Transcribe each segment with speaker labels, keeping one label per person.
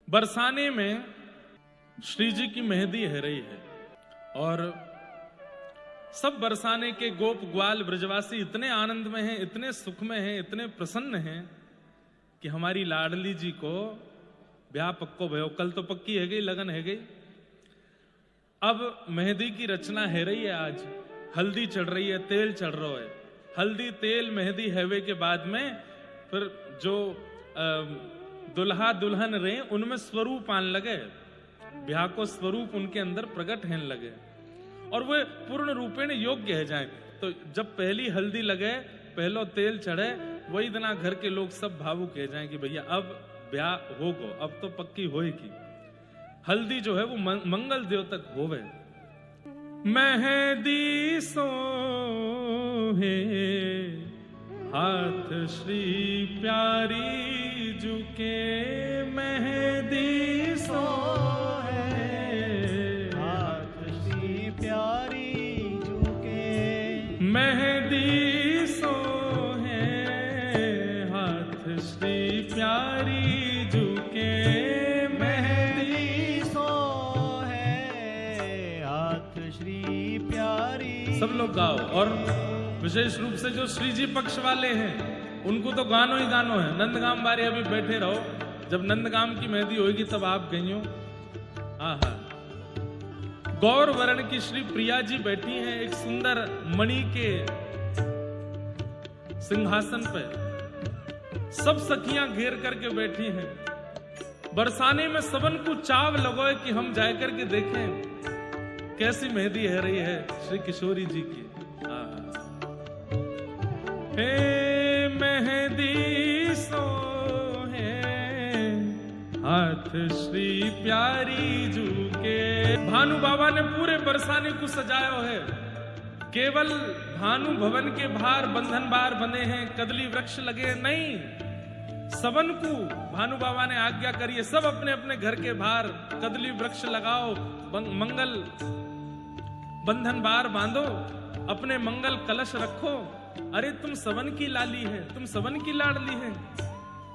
Speaker 1: बरसाने में श्री जी की मेहंदी है रही है और सब बरसाने के गोप ग्वाल ब्रजवासी इतने आनंद में हैं, इतने सुख में हैं, इतने प्रसन्न हैं कि हमारी लाडली जी को ब्याह पक्को भयो। कल तो पक्की है गई, लगन है गई। अब मेहंदी की रचना है रही है। आज हल्दी चढ़ रही है, तेल चढ़ रहा है। हल्दी तेल मेहंदी हैवे के बाद में फिर जो दुल्हा दुल्हन रहे उनमें स्वरूप आने लगे, ब्याह को स्वरूप उनके अंदर प्रकट होने लगे और वे पूर्ण रूपेण योग्य है जाए। तो जब पहली हल्दी लगे, पहलो तेल चढ़े, वही दिन घर के लोग सब भावुक कह जाए कि भैया अब ब्याह होगो, अब तो पक्की होएगी। हल्दी जो है वो मंगल देव तक होवे। मेहंदी सोहे हाथ श्री प्यारी जुके, मेहंदी सोहे
Speaker 2: हाथ श्री प्यारी जुके,
Speaker 1: मेहंदी सोहे हाथ श्री प्यारी जुके,
Speaker 2: मेहंदी सोहे हाथ श्री प्यारी।
Speaker 1: सब लोग गाओ। और विशेष रूप से जो श्री जी पक्ष वाले हैं उनको तो गानो ही गानो है। नंदगाम बारे अभी बैठे रहो, जब नंदगाम की मेहंदी होगी तब आप गईयो। आहा, गौर वर्ण की श्री प्रिया जी बैठी हैं एक सुंदर मणि के सिंहासन पे, सब सखियां घेर करके बैठी हैं। बरसाने में सबन को चाव लगो कि हम जाए करके देखें कैसी मेहंदी है रही है श्री किशोरी जी की। हे मेहंदी सोहे हाथ श्री प्यारी जुके। भानु बाबा ने पूरे बरसाने को सजाया है। केवल भानु भवन के बाहर बंधन बार बंधे हैं, कदली वृक्ष लगे नहीं। सबन को भानु बाबा ने आज्ञा करी है, सब अपने अपने घर के बाहर कदली वृक्ष लगाओ, मंगल बंधन बार बांधो, अपने मंगल कलश रखो। अरे तुम सबन की लाली है, तुम सबन की लाडली है।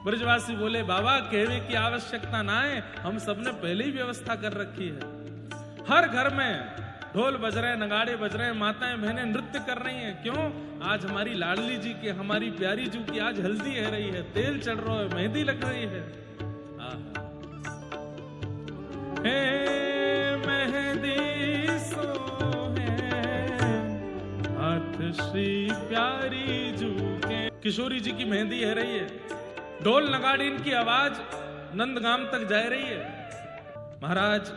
Speaker 1: ब्रजवासी बोले बाबा कहने की आवश्यकता ना है, हम सबने पहले ही व्यवस्था कर रखी है। हर घर में ढोल बज रहे, नगाड़े बज रहे, माताएं बहनें नृत्य कर रही हैं। क्यों? आज हमारी लाडली जी की, हमारी प्यारी जी की आज हल्दी है रही है, तेल चढ़ रहा है, मेहंदी लग रही है। हे मेहंदी हाथ श्री प्यारी जुके। किशोरी जी की मेहंदी है रही है। ढोल नगाड़ी की आवाज नंदगाम तक जा रही है। महाराज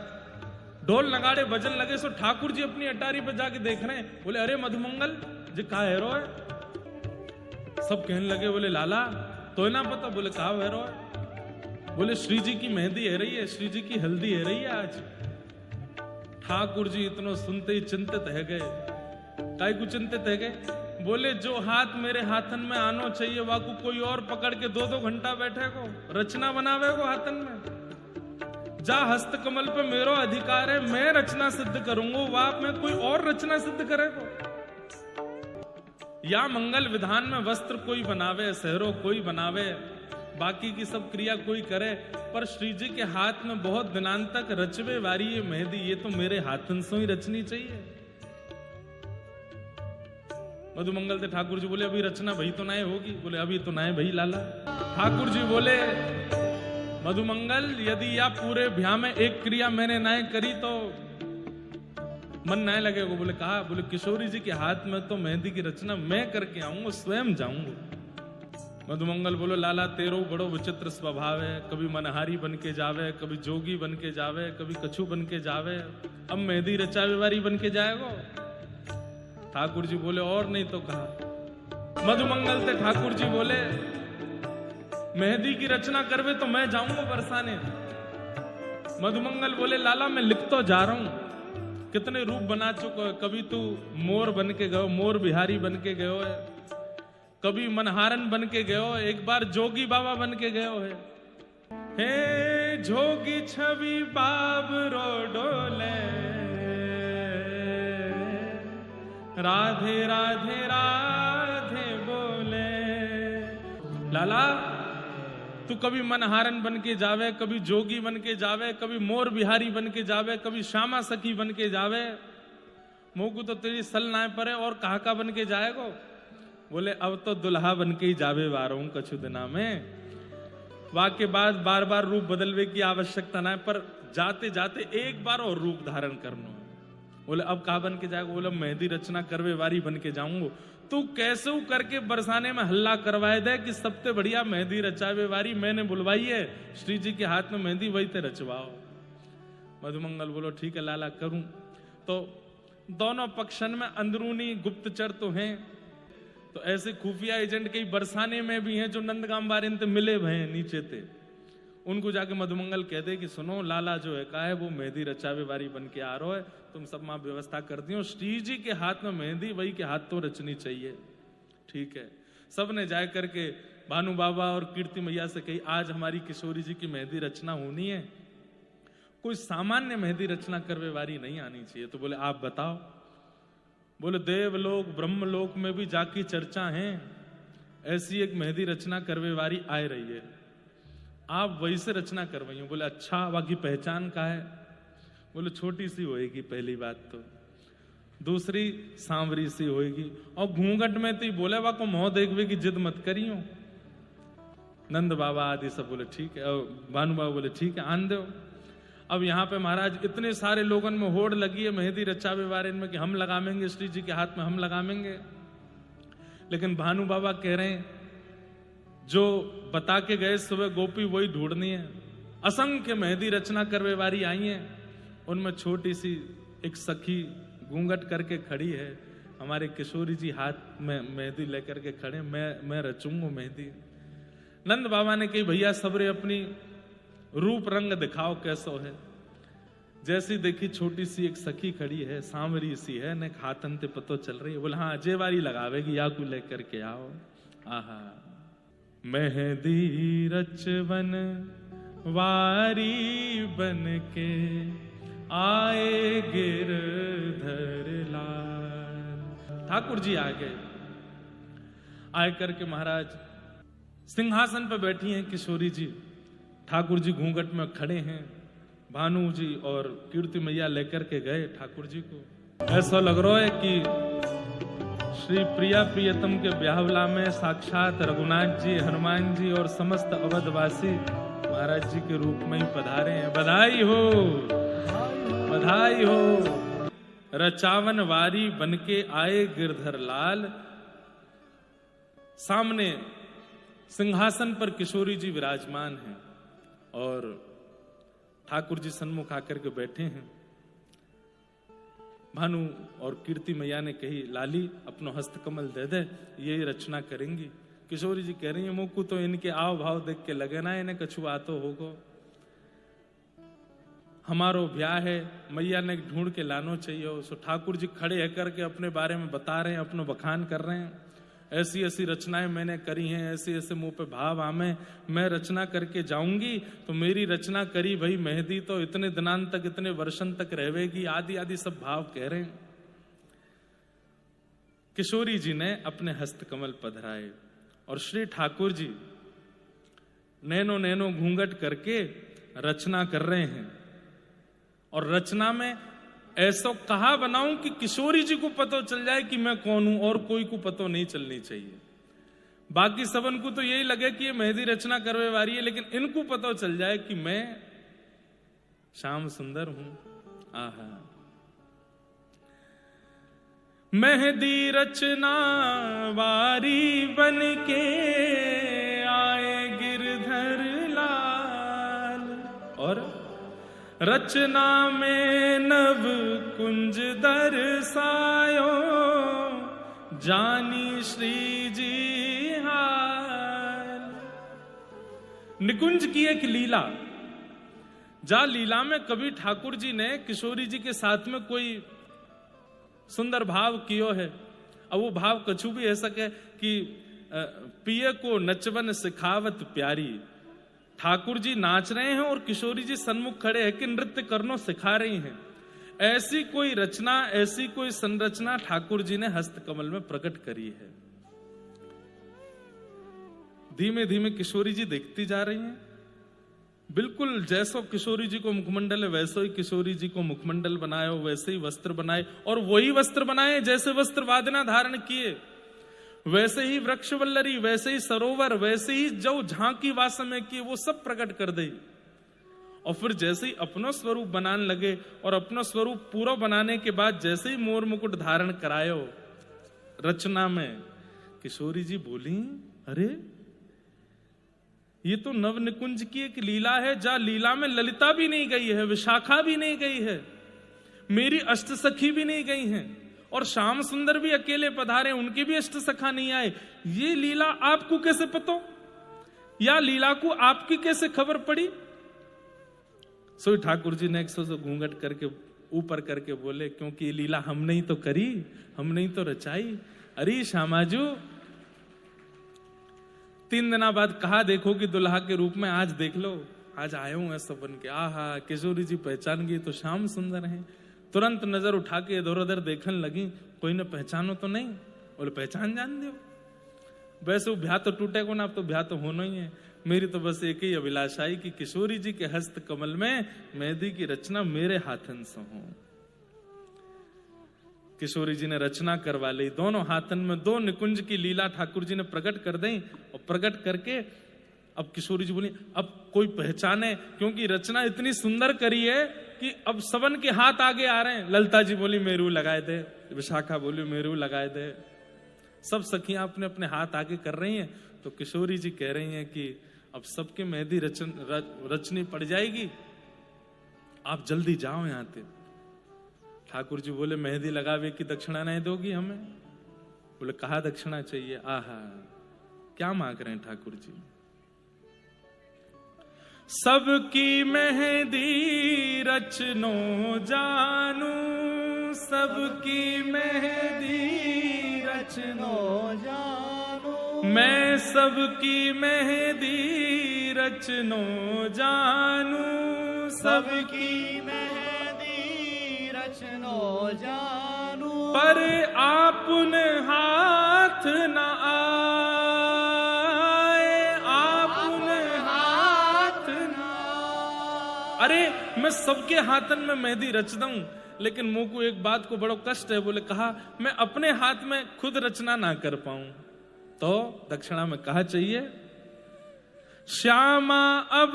Speaker 1: ढोल नगाड़े बजन लगे सो ठाकुर जी अपनी अटारी पे जाके देख रहे हैं। बोले अरे मधुमंगल जी कहा हैरो है? सब कहने लगे बोले लाला तो ना पता। बोले कहा हैरो है? बोले श्री जी की मेहंदी है रही है, श्री जी की हल्दी है रही है आज। ठाकुर जी इतना सुनते ही चिंतित है गए। काय को चिंतित है गए? बोले जो हाथ मेरे हाथन में आनो चाहिए वाकू कोई और पकड़ के 2-2 घंटा बैठे को रचना बनावे को हाथन में। जा हस्त कमल पे मेरो अधिकार है, मैं रचना सिद्ध करूंगा, वाप में कोई और रचना सिद्ध करेगा। या मंगल विधान में वस्त्र कोई बनावे, सहरो कोई बनावे, बाकी की सब क्रिया कोई करे, पर श्री जी के हाथ में बहुत दिनांत तक रचवे वारी ये मेहंदी, ये तो मेरे हाथन से ही रचनी चाहिए। मधुमंगल थे ठाकुर जी बोले अभी रचना भई तो नाय होगी। बोले अभी तो नाय भई लाला। ठाकुर जी बोले मधुमंगल यदि या पूरे ब्याह में एक क्रिया मैंने नाय करी तो मन नाय लगेगा। बोले कहा? बोले किशोरी जी के हाथ में तो मेहंदी की रचना मैं करके आऊंगा, स्वयं जाऊंगा। मधुमंगल बोलो लाला तेरो बड़ो विचित्र स्वभाव है, कभी मनहारी बन के जावे, कभी जोगी बन के जावे, कभी कछु बन के जावे, अब मेहंदी रचावे वारी बन के जाएगो। ठाकुर जी बोले और नहीं तो कहा। मधुमंगल थे ठाकुर जी बोले मेहंदी की रचना करवे तो मैं जाऊंगा बरसाने। मधुमंगल बोले लाला मैं लिख तो जा रहा हूं, कितने रूप बना चुका है। कभी तू मोर बन के गयो, मोर बिहारी बन के गयो है, कभी मनहारन बन के गयो, एक बार जोगी बाबा बन के गयो है। हे जोगी छवि बाब रो डोले, राधे राधे राधे बोले। लाला तू कभी मनहारन बन के जावे, कभी जोगी बन के जावे, कभी मोर बिहारी बन के जावे, कभी श्यामा सखी बन के जावे, मोकू तो तेरी सल नाय परे और कहा का बन के जाएगो। बोले अब तो दुल्हा बन के ही जावे वारों कछु दिना में, वाके बाद बार बार रूप बदलवे की आवश्यकता ना है, पर जाते जाते एक बार और रूप धारण करना। बोले अब कहा बन के जाएगा। बोले मेहंदी रचना करवे वारी बन के जाऊंगो। तू कैसे करके बरसाने में हल्ला करवाए दे कि सबसे बढ़िया मेहंदी रचावे वारी मैंने बुलवाई है, श्री जी के हाथ में मेहंदी वही ते रचवाओ। मधुमंगल बोलो ठीक है लाला करूं। तो दोनों पक्षन में अंदरूनी गुप्तचर तो हैं, तो ऐसे खुफिया एजेंट कई बरसाने में भी हैं जो नंदगाम बारिन ते मिले भय नीचे थे। उनको जाके मधुमंगल कह दे कि सुनो लाला जो है का है वो मेहंदी रचावे वारी बन के आ रहा है, तुम सब मां व्यवस्था कर दियो, श्री जी के हाथ में मेहंदी वही के हाथ तो रचनी चाहिए। ठीक है, सब ने जाए करके भानु बाबा और कीर्ति मैया से कही आज हमारी किशोरी जी की मेहंदी रचना होनी है, कोई सामान्य मेहंदी रचना करवे वारी नहीं आनी चाहिए। तो बोले आप बताओ। बोले देवलोक ब्रह्मलोक में भी जाकी चर्चा है, ऐसी एक मेहंदी रचना करवे वारी आए रही है, आप वही से रचना करवाइए। बोले अच्छा बाकी पहचान का है। बोले छोटी सी होएगी पहली बात तो, दूसरी सांवरी सी होएगी, और घूंघट में तो बोले वा को मोह देखवे की जिद मत करियो। नंद बाबा आदि सब बोले ठीक है, और भानु बाबा बोले ठीक है आन दो। अब यहाँ पे महाराज इतने सारे लोगों में होड़ लगी है मेहंदी रचावे वारे में कि हम लगावेंगे, श्री जी के हाथ में हम लगावेंगे। लेकिन भानु बाबा कह रहे हैं जो बता के गए सुबह गोपी वही ढूंढनी है। असंख्य मेहंदी रचना करवे वारी आई है, उनमें छोटी सी एक सखी घूंघट करके खड़ी है, हमारे किशोरी जी हाथ में मेहंदी लेकर के खड़े, मैं रचूंगा मेहंदी। नंद बाबा ने कही भैया सबरे अपनी रूप रंग दिखाओ कैसो है। जैसी देखी छोटी सी एक सखी खड़ी है, सांवरी सी है, ने हाथन ते पतो चल रही है। बोला हाँ अजय वारी लगावेगी, या को लेकर के आओ। आहा मेहंदी रचवन वारी बन के आए गिरधर लाल। ठाकुर जी आ गए, आए करके महाराज सिंहासन पर बैठी हैं किशोरी जी, ठाकुर जी घूंघट में खड़े हैं। भानु जी और कीर्ति मैया लेकर के गए ठाकुर जी को। ऐसा लग रहा है कि श्री प्रिया प्रियतम के ब्याहवला में साक्षात रघुनाथ जी, हनुमान जी और समस्त अवधवासी महाराज जी के रूप में ही पधारे हैं। बधाई हो, बधाई हो। रचावन वारी बनके आए गिरधर लाल। सामने सिंहासन पर किशोरी जी विराजमान हैं और ठाकुर जी सन्मुख आकर के बैठे हैं। भानु और कीर्ति मैया ने कही लाली अपनो हस्त कमल दे दे, ये रचना करेंगी। किशोरी जी कह रही है मुकु तो इनके आव भाव देख के लगे ना इन्हें कछु आतो होगो, हमारो ब्याह है, मैया ने ढूंढ के लानो चाहिए। सो ठाकुर जी खड़े है करके अपने बारे में बता रहे हैं, अपनो बखान कर रहे हैं। ऐसी ऐसी रचनाएं मैंने करी हैं, ऐसे ऐसे मुंह पे भाव आमे, मैं रचना करके जाऊंगी तो मेरी रचना करी भाई मेहंदी तो इतने दिनांत तक, इतने वर्षन तक रहेगी, आदि आदि सब भाव कह रहे हैं। किशोरी जी ने अपने हस्त कमल पधराए और श्री ठाकुर जी नैनो नैनो घूंघट करके रचना कर रहे हैं। और रचना में ऐसा कहा बनाऊं कि किशोरी जी को पता चल जाए कि मैं कौन हूं और कोई को पता नहीं चलनी चाहिए। बाकी सबन को तो यही लगे कि ये मेहंदी रचना करवे वारी है, लेकिन इनको पता चल जाए कि मैं श्याम सुंदर हूं। आहा मेहंदी रचना वारी बन के आए गिरधर लाल। और रचना में नव कुंज दर्शायो जानी श्री जी हाल। निकुंज की एक लीला, जा लीला में कभी ठाकुर जी ने किशोरी जी के साथ में कोई सुंदर भाव कियो है। अब वो भाव कछु भी ऐसा है कि पिए को नचवन सिखावत प्यारी। ठाकुर जी नाच रहे हैं और किशोरी जी सन्मुख खड़े हैं कि नृत्य करनो सिखा रही हैं। ऐसी कोई रचना, ऐसी कोई संरचना ठाकुर जी ने हस्त कमल में प्रकट करी है। धीमे धीमे किशोरी जी देखती जा रही हैं। बिल्कुल जैसो किशोरी जी को मुखमंडल है वैसो ही किशोरी जी को मुखमंडल बनाए, वैसे ही वस्त्र बनाए, और वही वस्त्र बनाए जैसे वस्त्र वादना धारण किए, वैसे ही वृक्ष वल्लरी, वैसे ही सरोवर, वैसे ही जो झांकी वासम में किए वो सब प्रकट कर दे। और फिर जैसे ही अपनो स्वरूप बनाने लगे, और अपनो स्वरूप पूरा बनाने के बाद जैसे ही मोर मुकुट धारण करायो रचना में, किशोरी जी बोली, अरे ये तो नव निकुंज की एक लीला है, जहां लीला में ललिता भी नहीं गई है, विशाखा भी नहीं गई है, मेरी अष्ट सखी भी नहीं गई हैं, और श्याम सुंदर भी अकेले पधारे, उनके भी अष्ट सखा नहीं आए। ये लीला आपको कैसे पता, या लीला को आपकी कैसे खबर पड़ी? सो ठाकुर जी ने एक सौ घूंघट करके ऊपर करके बोले, क्योंकि ये लीला हमने ही तो करी, हमने ही तो रचाई। अरे श्यामाजू, 3 दिना बाद कहा देखो कि दुल्हा के रूप में, आज देख लो, आज आए हूं ऐसा बन के। आहा, किशोरी जी पहचान गई तो श्याम सुंदर हैं। तुरंत नजर उठा के इधर उधर देखने लगी, कोई ने पहचानो तो नहीं? बोले पहचान जान दो, वैसे वो ब्याह तो टूटेगा ना, अब तो ब्याह तो होना ही है। मेरी तो बस एक ही अभिलाषा है कि किशोरी जी के हस्त कमल में मेहंदी की रचना मेरे हाथन से हो। किशोरी जी ने रचना करवा ली, दोनों हाथन में 2 निकुंज की लीला ठाकुर जी ने प्रकट कर दी, और प्रकट करके अब किशोरी जी बोली, अब कोई पहचाने, क्योंकि रचना इतनी सुंदर करी है कि अब सबन के हाथ आगे आ रहे हैं। ललिता जी बोली मेरू लगाए दे, विशाखा बोली मेरू लगाए दे, सब सखियां अपने अपने हाथ आगे कर रही हैं। तो किशोरी जी कह रही हैं कि अब सबके मेहंदी रचनी पड़ जाएगी, आप जल्दी जाओ यहां से। ठाकुर जी बोले मेहंदी लगावे की दक्षिणा नहीं दोगी हमें? बोले कहा दक्षिणा चाहिए? आहा, क्या मांग रहे हैं ठाकुर जी? सबकी मेहंदी रचनो जानू, सबकी मेहंदी
Speaker 2: रचनो जानू,
Speaker 1: मैं सबकी मेहंदी रचनो जानू,
Speaker 2: सबकी मेहंदी रचनो जानू,
Speaker 1: पर आपन हाथ न आए, आपन हाथ न। अरे मैं सबके हाथन में मेहंदी रच दूं, लेकिन मुंह को एक बात को बड़ो कष्ट है। बोले कहा मैं अपने हाथ में खुद रचना ना कर पाऊं, तो दक्षिणा में कहा चाहिए, श्यामा अब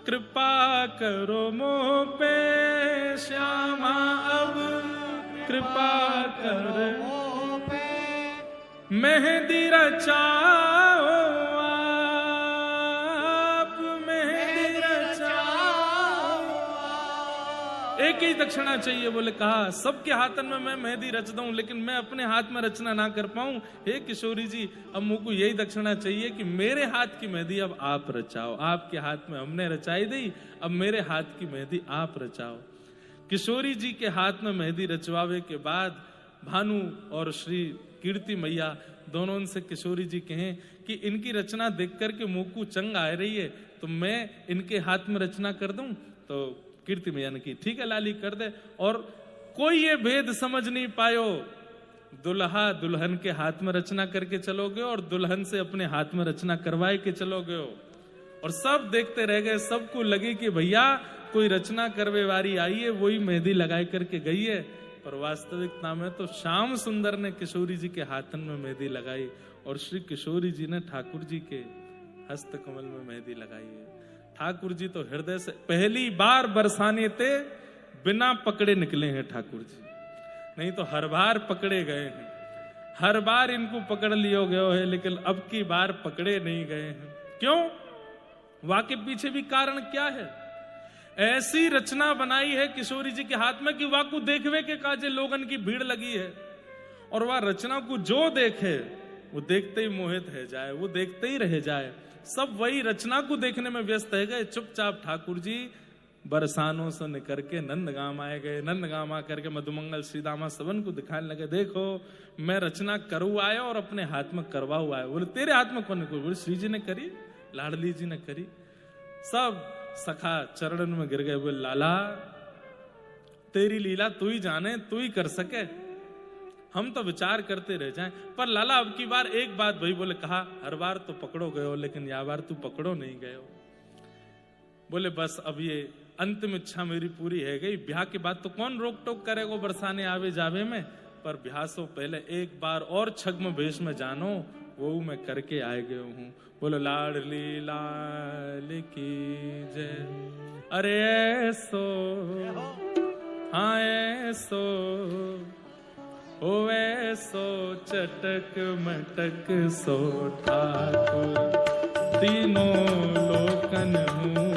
Speaker 1: कृपा करो मोह पे, श्यामा अब कृपा करो
Speaker 2: मोह पे,
Speaker 1: मेहंदी रचाओ आप, मेहंदी रचाओ। एक ही दक्षिणा चाहिए। बोले कहा सबके हाथन में मैं मेहंदी रच दूं, लेकिन मैं अपने हाथ में रचना ना कर पाऊं। हे किशोरी जी, अब मुझको यही दक्षिणा चाहिए कि मेरे हाथ की मेहंदी अब आप रचाओ। आपके हाथ में हमने रचाई दी, अब मेरे हाथ की मेहंदी आप रचाओ। किशोरी जी के हाथ में मेहंदी रचवावे के बाद भानु और श्री कीर्ति मैया दोनों उनसे किशोरी जी कहें कि इनकी रचना देख करके मुंह को चंग आ रही है, तो मैं इनके हाथ में रचना कर दूं? तो कीर्ति मैया ने की ठीक है लाली कर दे। और कोई ये भेद समझ नहीं पायो, दुल्हा दुल्हन के हाथ में रचना करके चलोगे और दुल्हन से अपने हाथ में रचना करवाए के चलोगे हो। और सब देखते रह गए, सबको लगे कि भैया कोई रचना करवे वारी आई है, वही मेहंदी लगाए करके गई है। पर वास्तविकता में तो श्याम सुंदर ने किशोरी जी के हाथन में मेहंदी लगाई, और श्री किशोरी जी ने ठाकुर जी के हस्त कमल में मेहंदी लगाई है। ठाकुर जी तो हृदय से पहली बार बरसाने थे बिना पकड़े निकले हैं ठाकुर जी, नहीं तो हर बार पकड़े गए हैं, हर बार इनको पकड़ लियो गयो है, लेकिन अब की बार पकड़े नहीं गए हैं। क्यों? वाके पीछे भी कारण क्या है? ऐसी रचना बनाई है किशोरी जी के हाथ में कि वाकू देखवे के काजे लोगन की भीड़ लगी है, और वह रचना को जो देखे वो देखते ही मोहित है जाए, वो देखते ही रह जाए। सब वही रचना को देखने में व्यस्त है गए। चुपचाप ठाकुर जी बरसानों से निकल के नंदगांव आए गए। नंदगांव आकर के मधुमंगल श्रीदामा सबन को दिखाने लगे, देखो मैं रचना करू आया और अपने हाथ में करवा हुआ है। बोले तेरे हाथ में कौन? बोले श्री जी ने करी, लाडली जी ने करी। सब सखा चरणन में गिर गए। बोले लाला तेरी लीला तू ही जाने, तू ही कर सके। हम तो विचार करते रह जाएं। पर लाला अब की बार एक बात भाई बोले, कहा हर बार तो पकड़ो गए हो, लेकिन यह बार तू पकड़ो नहीं गए हो। बोले बस अब ये अंतिम इच्छा मेरी पूरी है गई, ब्याह के बाद तो कौन रोक टोक करेगो बरसाने आवे जावे में, पर ब्याह से पहले एक बार और छद्म वेश में जानो, वो मैं करके आए गए हूँ। बोलो लाडली लाल की जय। अरे ऐसो हाँ ऐसो ओ ऐसो चटक मटक सो ठाकुर, तीनों लोकन हूँ